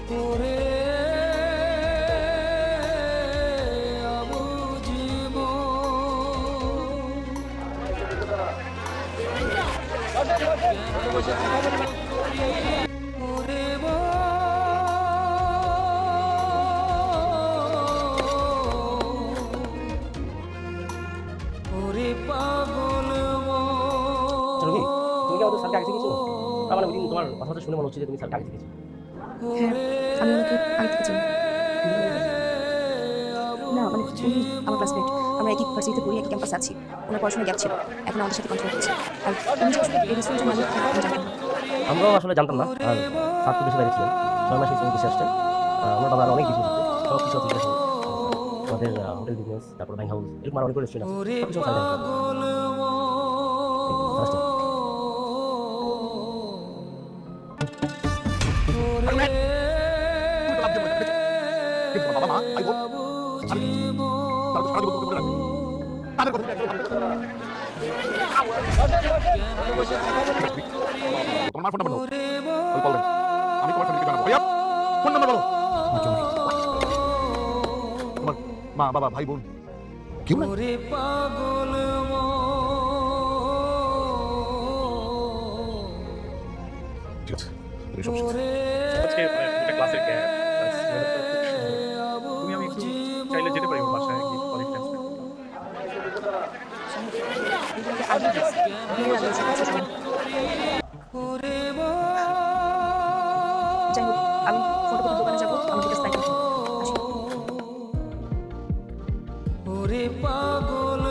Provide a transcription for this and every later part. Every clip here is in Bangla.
ওরে অবুঝব ওরে ওরে পাগল রবি, তুমি কি আমাদের স্যারকে আগে থেকে চিনো? আমার ওই দিন তোমার কথাটা শুনে মনে হচ্ছে যে তুমি স্যারকে আগে থেকে চিনো। হ্যাঁ, আমি ওনাকে আগে থেকে চিনি। না মানে উনি আমার ক্লাসমেট, আমরা একই ভার্সিটিতে পড়ি, একই ক্যাম্পাসে আছি। ওনার পড়াশোনা গ্যাপ ছিল, এখন আমাদের সাথে কন্টিনিউ করছে। আর উনি যে আসলে এই রেস্টুরেন্টের মালিক আমি জানতাম না। আমরাও আসলে জানতাম না। আর স্যার তো দেশে বাইরে ছিলেন, 6 মাস হিসেবে দেশে আসছেন। আমার বাবা অনেক বিজনেস আছে, সব কিছু ঠিক আছে। আমাদের হোটেল বিজনেস, তারপর ব্যাংক হাউস, এরকম আর অনেক রেস্টুরেন্ট আছে, সব কিছু স্যার জানতেন। ফার্স্ট বাবা মা ভাই বোন তাদের কথা তোমার ফোন নাম্বার বলো, আমি তোমার ফ্যামিলিকে জানাবো। ভাইয়া ফোন নাম্বার বলো। তোমার মা বাবা ভাই বোন কেউ না? পাগল ঠিক আছে, এই সব শেষ। আজকে একটা ক্লাসের ক্যাব তুমি আমি একটু চাইলে যেতে পারি ওর বাসায় গিয়ে কলিগ ট্রান্সফার আগে বিয়ের আগে এসব কিছু শুনি। যাই হোক, আমি ফটোকপির দোকানে যাবো, আমার দুটো সাইকেল আসি। ওরে পাগল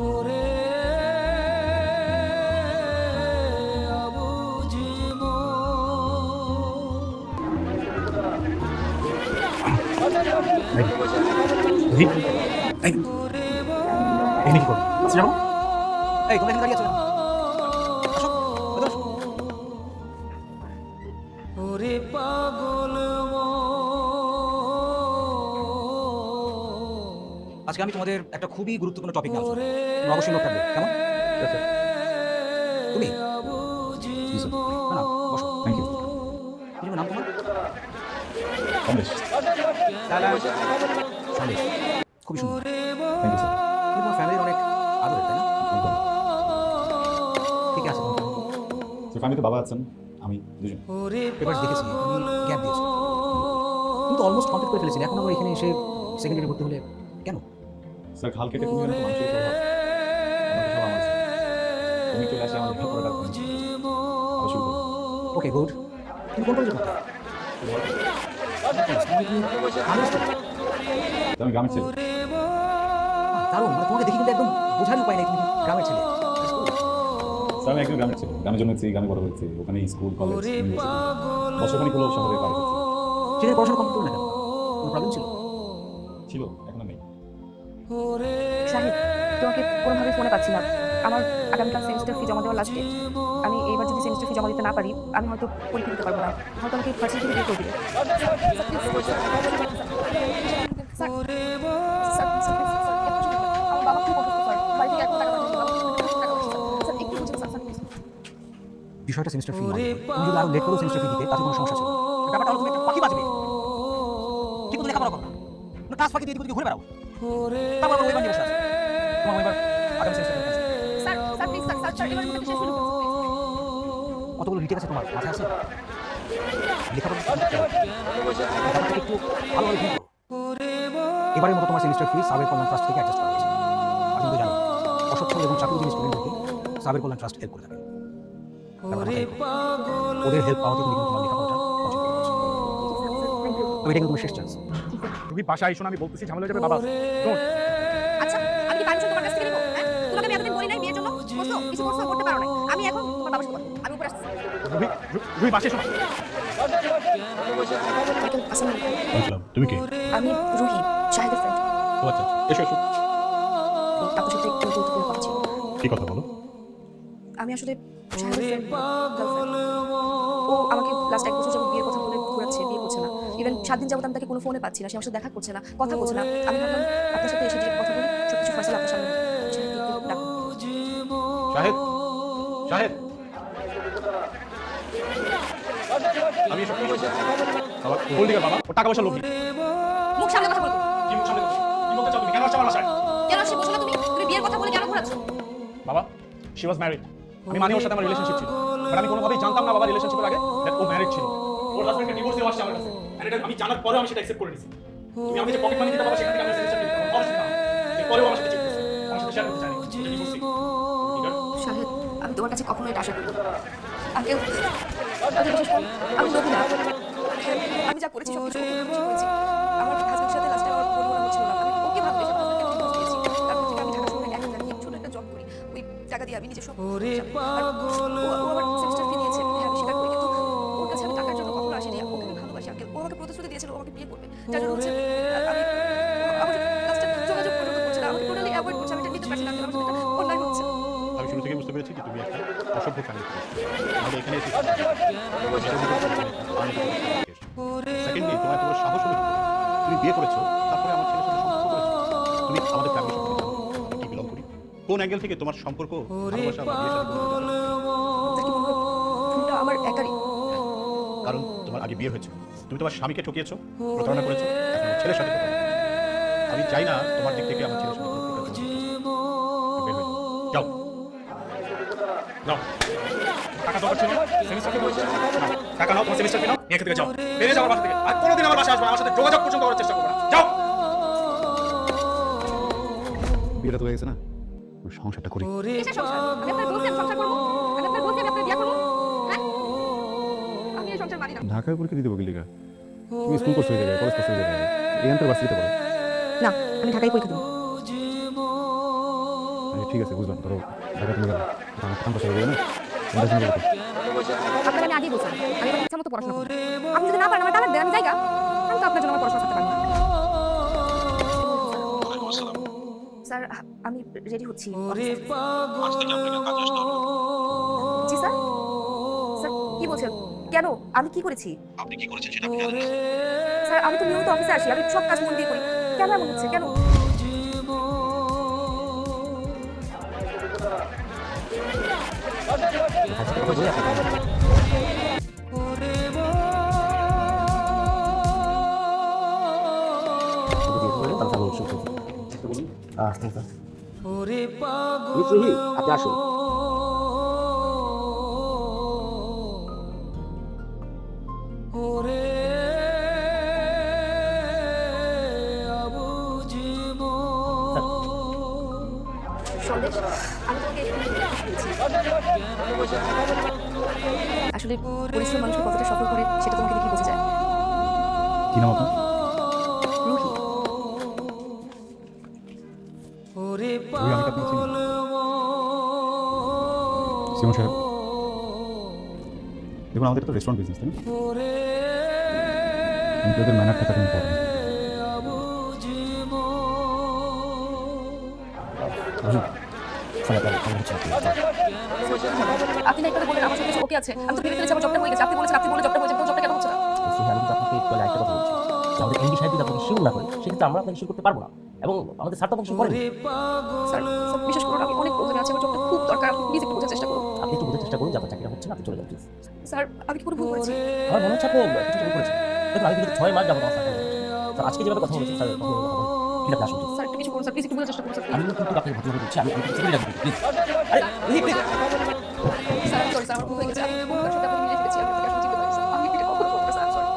ওরে অবুঝব এখানে কি করো? আচ্ছা যাবো। এই তুমি এখানে দাঁড়িয়ে আছো কেন? আসো, ভেতরে আসো। ওরে পাগল আজকে আমি তোমাদের একটা খুবই গুরুত্বপূর্ণ টপিক নিয়ে আলোচনা করব। তোমরা অবশ্যই নোট রাখবে, কেমন? তুমি জি স্যার, না না বসো। Thank you. কি যেন নাম তোমার? কমলেশ। সন্দেশ। খুবই সুন্দর। Thank you sir. তুমি তোমার ফ্যামিলির অনেক আদরের, তাই না? একদম। ঠিক আছে তোমার স্যার ফ্যামিলিতে বাবা আছেন, আমি দুজন। পেপারস দেখেছি, তুমি গ্যাপ দিয়েছো। তুমি তো অলমোস্ট কমপ্লিট করে ফেলেছিলে, এখন আবার এখানে এসে সেকেন্ড ইয়ারে ভর্তি হলে কেন? স্যার খাল কেটে তুমি তো মানুষের স্বভাব, আমাকে সব আমার তুমি চলে আসে আমার লেখাপড়াটা আবার শুরু করো। Okay good. তুমি কোন কলেজে পড়তে? আমি গ্রামের ছেলে। দারুণ, মানে তোমাকে দেখি কিন্তু একদম বোঝার উপায় নেই তুমি গ্রামের ছেলে। স্যার আমি একদম গ্রামের ছেলে, গ্রামে জন্মেছি, গ্রামে বড় হয়েছি, ওখানে স্কুল কলেজ ইউনিভার্সিটি বছরখানিক হলো শহরে পার হয়েছি। সেখানে পড়াশোনা কমপ্লিট করলে না কেন? কোনো প্রবলেম ছিল? ছিল, এখন আর নেই। শাহিদ, তোমাকে কোনোভাবে ফোনে পাচ্ছি না। আমার আগামীকাল সেমিস্টার ফি জমা দেওয়ার লাস্ট ডেট। আমি এইবার যদি সেমিস্টার ফি জমা দিতে না পারি, আমি হয়তো পরীক্ষা দিতে পারবো না, হয়তো আমাকে ভার্সিটি থেকে বের করে দিবে। আমার বাবা খুব অসুস্থ স্যার, বাড়ি থেকে এখন টাকা পাঠাতে হবে। স্যার একটু বুঝুন স্যার, প্লিজ। বিষয়টা সেমিস্টার ফি নয়। তুমি যদি আরো লেট করো সেমিস্টার ফি দিতে, তাতে কোনো সমস্যা ছিল না। ব্যাপারটা হলো তুমি একটা পাখি বাজবে, ঠিক মতো লেখাপড়া করো না, ক্লাস ফাঁকি দিয়ে এদিকে ঘুরে বেড়াও, তারপর আবার ওইবার নিয়ে বসে আছো। তোমার ওইবার আগামী semester sir sir please sir sir এবার মধ্যে শেষ হলো কতগুলো রিটেক আছে তোমার মাথায় আছে? লেখাপড়া ব্যাপারটাকে একটু ভালোভাবে ঠিক করো। এবারের মতো তোমার সেমিস্টার ফি সাবের কল্যাণ ট্রাস্ট থেকে অ্যাডজাস্ট করা হয়েছে। আর তুমি তো জানো অসচ্ছল এবং চাকরিজীবী স্টুডেন্টদেরকে সাবের কল্যাণ ট্রাস্ট হেল্প করে থাকে। ওদের হেল্প পাওয়াতে তুমি কিন্তু তোমার লেখাপড়াটা কন্টিনিউ করছো। তো এটা কিন্তু তোমার শেষ চান্স। তুমি বাসায় এসো না, আমি বলতেছি ঝামেলা হয়ে যাবে বাবা। Don't. আচ্ছা আমি কি পারমিশন তোমার কাছ থেকে নিব? হ্যাঁ তোমাকে আমি এতদিন বলি নাই বিয়ের জন্য করছো কিছু করছো করতে পারো না। আমি এখন তোমার বাবার সাথে কথা বলবো। আমি উপরে আসছি। রুবি বাসায় এসো না। আসসালামু আলাইকুম। আসসালাম, তুমি কে? আমি রুহি, শাহিদের ফ্রেন্ড। ও আচ্ছা, এসো এসো। আপনার সাথে একটু গুরুত্বপূর্ণ কথা ছিল। কি কথা বলো? আমি আসলে শাহিদের গার্লফ্রেন্ড। ও আমাকে লাস্ট 1 বছর যাবত বিয়ের কথা বলে ঘোরাচ্ছে, বিয়ে করছে না। ইভেন 7 দিন যাবত আমি তাকে কোনো ফোনে পাচ্ছি না, সে আমার সাথে দেখা করছে না, কথা বলছে না। আমি ভাবলাম আপনার সাথে এসে যে কথা বলি, সবকিছু ফয়সালা আপনার সামনে। শাহেদ, শাহেদ আমি এসব কি করছি? বাবা কোল দিকে বাবা ও টাকা পয়সা লোভী মুখ সামনে কথা বলতো কি মুখ সামনে করছিস? কি বলতে চাও তুমি কেন আসছো আমার বাসায় কেন আসছে বসো না তুমি তুমি বিয়ের কথা বলে কেন ঘোরাচ্ছ বাবা শি ওয়াজ ম্যারিড আমি মানি ওর সাথে আমার রিলেশনশিপ ছিল বাট আমি কোনোভাবেই জানতাম না বাবা রিলেশনশিপের আগে that ও ম্যারিড ছিল ওর হাজবেন্ডকে ডিভোর্স দেওয়া আসছে আমার কাছে and এটা আমি জানার পরেও আমি সেটা অ্যাকসেপ্ট করে নিয়েছি তুমি আমাকে যে পকেট মানি দিতে বাবা সেখান থেকে আমি সেমিস্টার দিতে আমার খরচ দিতাম এরপরেও আমার সাথে চিট করছে আমার সাথে শেয়ার করতে চাইনি এটা ডিভোর্সই ঠিক আছে শাহেদ আমি তোমার কাছে কখনো এটা আশা করি আঙ্কেল বিশ্বাস করুন আমি লোভী না আমি যা করেছি সব কিছু ওকে খুশি করেছি আমার হাজবেন্ডের সাথে লাস্টে আমার পরিবার হচ্ছিল না আমি ওকে ভালোবেসে হাজবেন্ডকে আমি ডিভোর্স দিয়েছি তারপর থেকে আমি ঢাকা শহরে একা থাকি ছোট একটা জব করি ওই টাকা দিয়ে আমি নিজে সব আর ও আমার সেমিস্টার ফি দিয়েছে হ্যাঁ আমি স্বীকার করি কিন্তু ওর কাছে আমি টাকার জন্য কখনো আসিনি ওকে আমি ভালোবাসি আঙ্কেল ও আমাকে প্রতিশ্রুতি দিয়েছিল ও আমাকে বিয়ে করবে যার জন্য হচ্ছে আমি আমার লাস্টে যোগাযোগ পর্যন্ত করছে না আমাকে টোটালি অ্যাভয়েড করছে আমি এটা নিতে পারছি না আমার সাথে এটা অন্যায় হচ্ছে আমি শুরু থেকে বুঝতে পেরেছি যে তুমি একটা অসভ্য ফ্যামিলি আমাদের এখানে এসে সেকেন্ডলি তোমার তোমার সাহস হলো তুমি বিয়ে করেছো তারপরে আমার ছেলের সাথে সম্পর্ক করেছো তুমি আমাদের ফ্যামিলি সম্পর্কে জানো আমি কি বিলং করি কোন অ্যাঙ্গেল থেকে তোমার সম্পর্ক ভালোবাসা বা বিয়ের সাথে কোনো জানো? কি মনে হয় ভুলটা আমার একারই কারণ তোমার আগে বিয়ে হয়েছে তুমি তোমার স্বামীকে ঠকিয়েছো প্রতারণা করেছো এখন আমার ছেলের সাথে প্রতারণা করছো। আমি চাই না তোমার দিক থেকে আমার ছেলের সাথে কোনো প্রকার কোনো বের হয়ে যাও যাও টাকা দরকার ছিল সেমিস্টার ফি বলছো টাকা নাও তোমার সেমিস্টার ফি নাও নিয়ে থেকে যাও বেরিয়ে যাও আমার বাসা থেকে আর কোনোদিন আমার বাসায় আসবে না, আমার সাথে যোগাযোগ পর্যন্ত করার চেষ্টা করবে না যাও বিয়েটা তো হয়ে গেছে না সংসারটা করি কিসের সংসার আমি আপনার বলছি আমি সংসার করবো আমি আপনার বলছি আমি আপনার বিয়ে করবো হ্যাঁ আমি এই সংসার মানি না ঢাকায় পরীক্ষা দিতে বগিলিকা তুমি স্কুল করছো জায়গায় কলেজ করছো জায়গায় এখানকার বাস দিতে পারো না আমি ঢাকায় পরীক্ষা দেবো ঠিক আছে বুঝলাম ধরো ঢাকা তুমি গেলে আমার কাম বসে গেলে না এটা শুনে বলতে আপনার আমি আগেই বলছিলাম আমি আমার ইচ্ছা মতো পড়াশোনা করবো আপনি যদি না পারেন আমার টাকা দেন আমি জায়গা আমি তো আপনার জন্য আমার পড়াশোনা করতে পারবো না স্যার আমি রেডি হচ্ছি জি স্যার স্যার কি বলছেন কেন আমি কি করেছি আপনি কি করেছেন সেটা আমি জানি স্যার আমি তো নিয়মিত অফিসে আসি আমি সব কাজ মন দিয়ে করি কেন এমন হচ্ছে কেন আজকে কথা বলে আপনাকে যদি বলে তাহলে আমি শুরু করছি থ্যাংক ইউ ওরে পাগল মিস রুহি আপনি আসুন ওরে আবুঝিব সন্দেশ আমি তোমাকে আসলে পরিশ্রম মানুষকে কতটা সফল করে সেটা তোমাকে দেখে বোঝা যায় কি নাম আপনার রুহি ওরে রুহি, আমি কি আপনাকে চিনি? পাগল সিমন সাহেব দেখুন আমাদের তো রেস্টুরেন্ট বিজনেস তাই না ওরে এমপ্লয়ীদের ম্যানার থাকাটা ইম্পর্টেন্ট আবুঝিব বুঝুন স্যার আপনার হচ্ছে আপনি না একটা বলেন আমার সব কিছু ওকে আছে আমি তো ভেবে ফেলেছি আমার জবটা হয়ে গেছে আপনি বলেছেন আপনি বলে জবটা হয়ে যাবে তো জবটা কেন হচ্ছে না আমি কিন্তু আপনাকে একটু আগে একটা কথা বলছি যে আমাদের এমডি সাহেব যদি আপনাকে শিওর না করেন সেক্ষেত্রে আমরা আপনাকে শিওর করতে পারবো না এবং আমাদের স্যার তো আপনাকে শিওর করেন স্যার স্যার বিশেষ করে আমি অনেক প্রবলেমে আছি আমার জবটা খুব দরকার আপনি প্লিজ একটু বোঝার চেষ্টা করুন আপনি একটু বোঝার চেষ্টা করুন যে আপনার চাকরিটা হচ্ছে না আপনি চলে যান প্লিজ স্যার আমি কি কোনো ভুল করেছি আমার মনে হচ্ছে আপনি কিছু ভুল করেছেন দেখুন আমি কিন্তু 6 মাস যাবো আমার স্যার স্যার আজকে যেভাবে কথা বলেছেন স্যার তখন কথা বলে ঠিক আছে আসুন স্যার একটু কিছু করুন স্যার প্লিজ একটু বোঝার চেষ্টা করুন স্যার আমি কিন্তু আপনাকে ভদ্রভাবে বলছি আমি কিছু করে রাখবো প্লিজ আরে প্লিজ স্যার সরি স্যার আমার ভুল হয়ে গেছে আমি ভুলটার সাথে আপনাকে মিলে ফেলেছি আমি আপনাকে আসলে চিনতে পারি স্যার আমি এটা কখনো করবো না স্যার সরি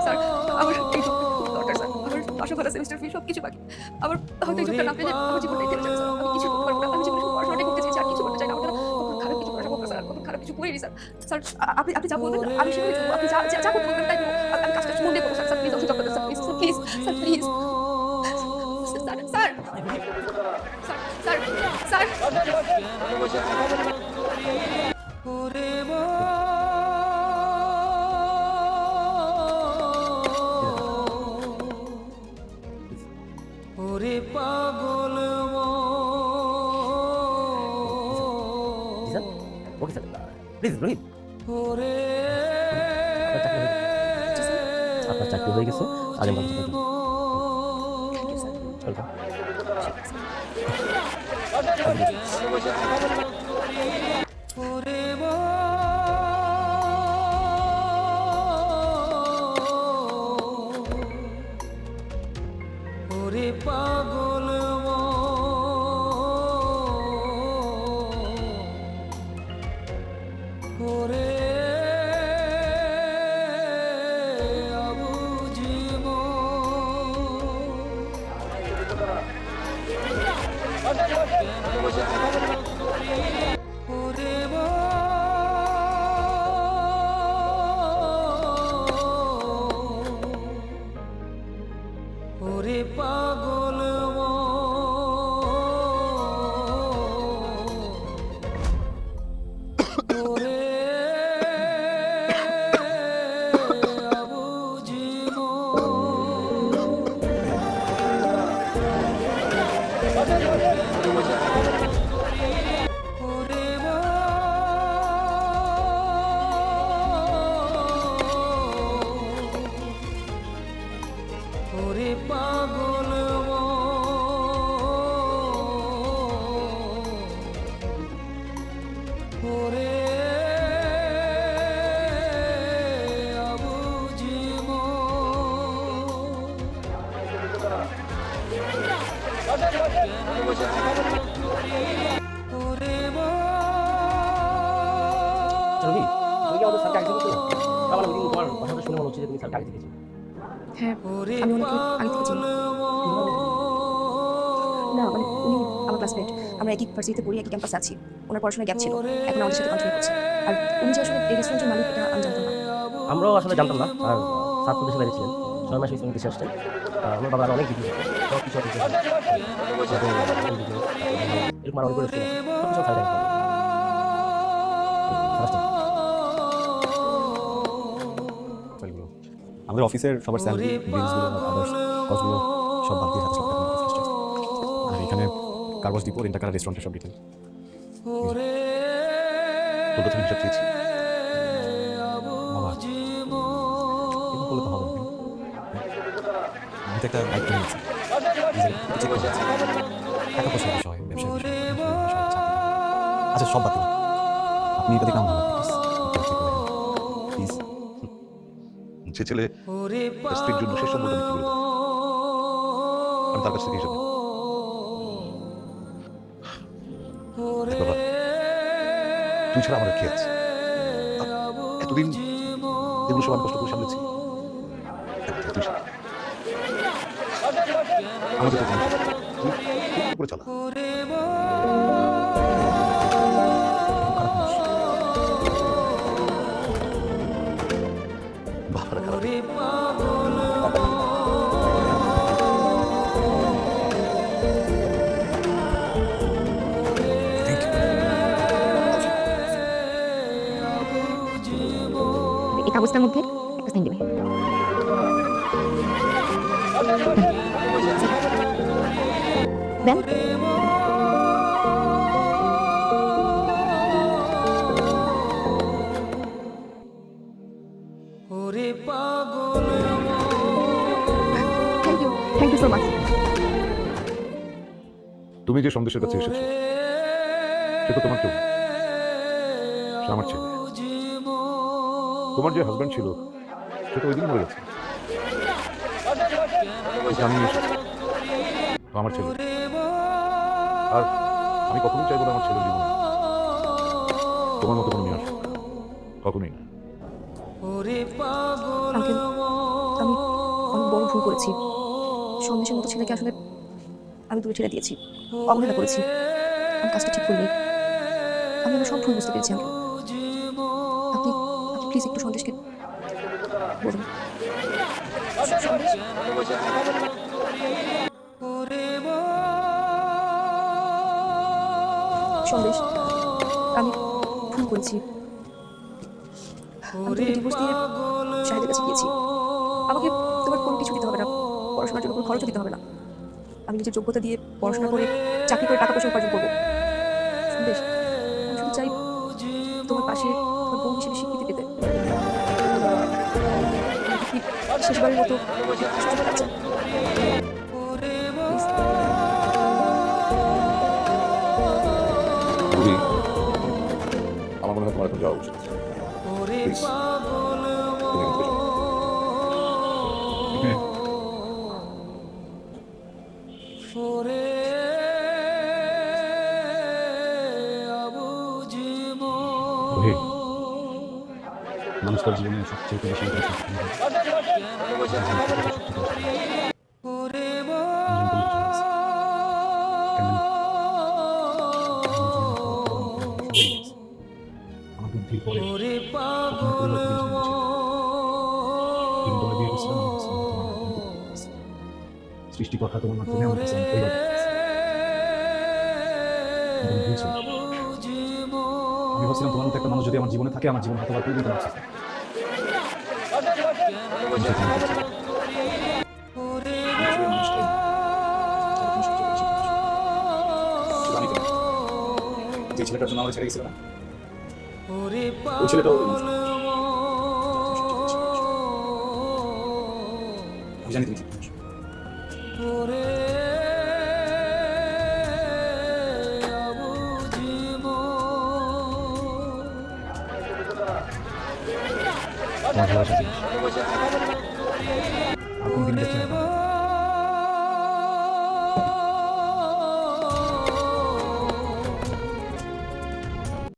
স্যার আমার এই জবটা খুব দরকার স্যার আমার বাসা ভাড়া সেমিস্টার ফি সব কিছু বাকি আমার হয়তো এই জবটা না পেলে আমার জীবনটাই থেমে যাবে স্যার আমি কিছু করতে পারবো না আমি জীবনে শুধু পড়াশোনাটাই করতে চাইছি আর কিছু করতে চাই না আমার জন্য কখনো খারাপ কিছু পড়াশোনা করবো স্যার কখনো খারাপ কিছু করিনি স্যার স্যার আপনি আপনি যা বলবেন আমি সেভাবে চলবো আপনি যা যা করতে বলবেন তাই করবো আমি কাজটা মন দিয়ে করবো স্যার স্যার প্লিজ অবশ্যই জবটা দেন sir please sir please sir please sir sir sir sir ওরে ওরে পাগল ji sir okay sir please Rohit ওরে আপনার চাকরি হয়ে গেছে আজ আমরা কথা বলবো থ্যাংক ইউ স্যার ওয়েলকাম ওরে ওরে আবুঝি ওরে ওরে পাগল ওরে আবুঝি ওরে ওরে পাগল ওরে আবুঝি ওরে চলবি তুমি কি আমাদের স্যারকে আগে থেকে চিনো? আমার ওই দিন তোমার কথাটা শুনে মনে হচ্ছে যে তুমি স্যারকে আগে থেকে চিনো। হ্যাঁ আমি ওনাকে আগে থেকে চিনি না, মানে উনি আমার ক্লাসমেট, আমরা একই ভার্সিটিতে পড়ি, একই ক্যাম্পাসে আছি। ওনার পড়াশোনা গ্যাপ ছিল, এখন আমাদের সাথে কন্টিনিউ করছে। আর উনি যে আসলে এই রেস্টুরেন্টের মালিক এটা আমি জানতাম না। আমরাও আসলে জানতাম না। আর স্যার তো দেশে বাইরে ছিলেন, 6 মাস হয়েছে উনি দেশে আসছেন। আমার বাবা আরো অনেক বিজনেস আছে, সব কিছু অফিসে আছে। এরকম আরো অনেক রেস্টুরেন্ট আছে, সব কিছু স্যার জানেন। ফাইলগুলো আমাদের অফিসের সবার স্যালারি বিলসগুলো আদার্স কস্টগুলো সব বাদ দিয়ে 27 লাখ টাকা অফিস চার্জ। আর এখানে কাগজ ডিপো রেন্ট টাকা রেস্টুরেন্টের সব ডিটেল। তোর প্রথমে হিসাব চেয়েছি। বাবা এরকম করলে তো হবে না। আমি তো একটা দায়িত্ব নিয়েছি, নিজের চেক করে আছি। টাকা পয়সার বিষয়, ব্যবসার বিষয়, আচ্ছা সব বাদ দিলাম। আপনি এটা দেখে আমার ভালো প্লিজ। যে ছেলে তার স্ত্রীর জন্য শেষ সম্বলটা বিক্রি করে দেয়, আমি তার কাছ থেকে হিসাব নেব। দেখ বাবা, তুই ছাড়া আমার আর কে আছে? এতদিন এগুলো সব আমি কষ্ট করে সামলেছি। তুই সামলা। আমাদের তো কোনো তুই করে চালা। খারাপ মানুষ। বাবারা খারাপ। এই কাগজটার মধ্যে একটা সাইন দেবে। দেন ওরে পাগল থ্যাংক ইউ সো মাচ। তুমি যে সন্দেশের কাছে এসেছো সে তো তোমার কেউ না। সে আমার ছেলে। তোমার যে হাজব্যান্ড ছিল সে তো ওই দিন মরে গেছে। ওকে আমি নিয়ে এসেছি। ও আমার ছেলে। আর আমি কখনোই চাইবো না আমার ছেলের জীবনে তোমার মতো কোনো মেয়ে আসুক। কখনোই না। আঙ্কেল, আমি অনেক বড় ভুল করেছি। সন্দেশের মতো ছেলেকে আসলে আমি দূরে ছেড়ে দিয়েছি, অবহেলা করেছি। আমি কাজটা ঠিক করিনি। আমি আমার সব ভুল বুঝতে পেরেছি আঙ্কেল। আপনি আপনি প্লিজ একটু সন্দেশকে বলুন। সন্দেশ, সন্দেশ, আমি ভুল করেছি। আমি তোমাকে ডিভোর্স দিয়ে শাহিদের কাছে গিয়েছি। আমাকে তোমার কোনো কিছু দিতে হবে না, পড়াশোনার জন্য কোনো খরচও দিতে হবে না। আমি নিজের যোগ্যতা দিয়ে পড়াশোনা করে চাকরি করে টাকা পয়সা উপার্জন করবো। সন্দেশ, আমি শুধু চাই তোমার পাশে তোমার বোন হিসেবে স্বীকৃতি পেতে। কি শেষবারের মতো সুযোগ পাচ্ছেন? Please. রবি, আমার মনে হয় তোমার এখন যাওয়া উচিত। Please, তুমি এখান থেকে যাও। রোহিত, মানুষ তার জীবনে সবচেয়ে বেশি আমার বুদ্ধির পরে ওরে পাগল কিন্তু তোমার বিয়ে করছিলাম আমার কাছে তোমার সৃষ্টিকর্তা তোমার মাধ্যমে আমার কাছে পরিবার আমি ভাবছিলাম তোমার মতো একটা মানুষ যদি আমার জীবনে থাকে আমার জীবন হয়তো আর কোনোদিন তোমার সাথে যে ছেলেটার জন্য আমাকে ছেড়ে গেছিল না ওরে ওই ছেলেটাও আমি জানি তুমি কি করছো। ওরে অবুঝব তোমার ভালোবাসা আর কোনোদিন দেখি না